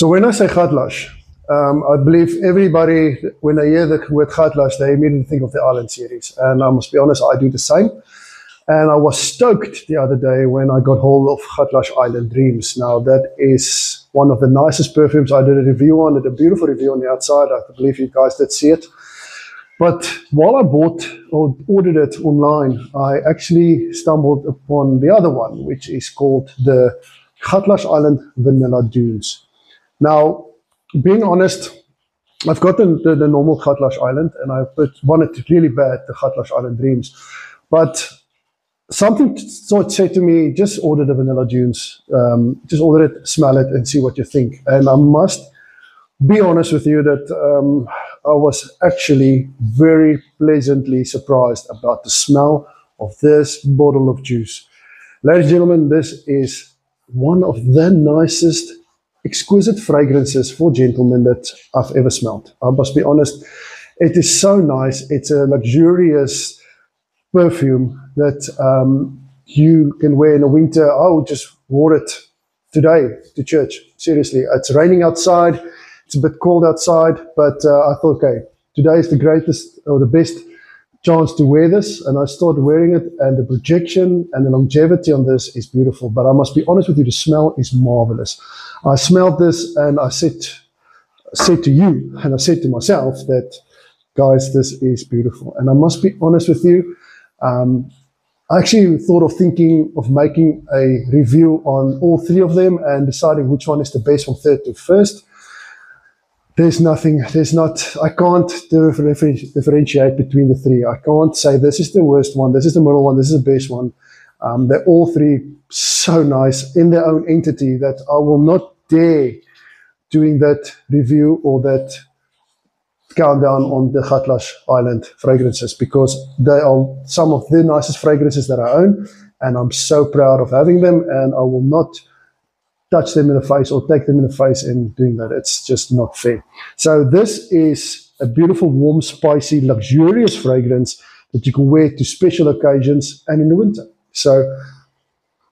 So when I say Gatlash, I believe everybody, when they hear the word Gatlash, they immediately think of the Island series. And I must be honest, I do the same. And I was stoked the other day when I got hold of Gatlash Island Dreams. Now, that is one of the nicest perfumes. I did a review on it, a beautiful review on the outside. I believe you guys did see it. But while I bought or ordered it online, I actually stumbled upon the other one, which is called the Gatlash Island Vanilla Dunes. Now, being honest, I've gotten the normal Gatlash Island, and I wanted really bad the Gatlash Island Dreams. But something said to me, just order the Vanilla Dunes. Just order it, smell it, and see what you think. And I must be honest with you that I was actually very pleasantly surprised about the smell of this bottle of juice. Ladies and gentlemen, this is one of the nicest, exquisite fragrances for gentlemen that I've ever smelled. I must be honest, it is so nice. It's a luxurious perfume that you can wear in the winter. I just wore it today to church. Seriously, it's raining outside. It's a bit cold outside, but I thought, okay, today is the greatest or the best chance to wear this. And I started wearing it, and the projection and the longevity on this is beautiful. But I must be honest with you, the smell is marvelous. I smelled this and I said to you, and I said to myself that, guys, this is beautiful. And I must be honest with you, I actually thought of thinking of making a review on all three of them and deciding which one is the best from third to first. I can't differentiate between the three. I can't say this is the worst one, this is the middle one, this is the best one. They're all three so nice in their own entity that I will not dare doing that review or that countdown on the Gatlash Island fragrances, because they are some of the nicest fragrances that I own, and I'm so proud of having them, and I will not touch them in the face or take them in the face in doing that. It's just not fair. So this is a beautiful, warm, spicy, luxurious fragrance that you can wear to special occasions and in the winter. So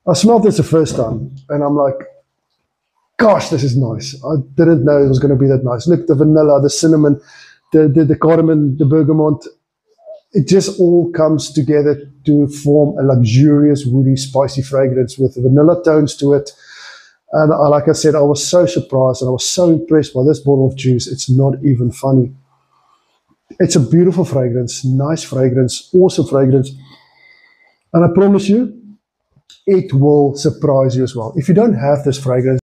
I smelled this the first time and I'm like, gosh, this is nice. I didn't know it was going to be that nice. Look, the vanilla, the cinnamon, the cardamom, the bergamot, it just all comes together to form a luxurious, woody, spicy fragrance with vanilla tones to it. And like I said, I was so surprised and I was so impressed by this bottle of juice. It's not even funny. It's a beautiful fragrance, nice fragrance, awesome fragrance. And I promise you, it will surprise you as well. If you don't have this fragrance,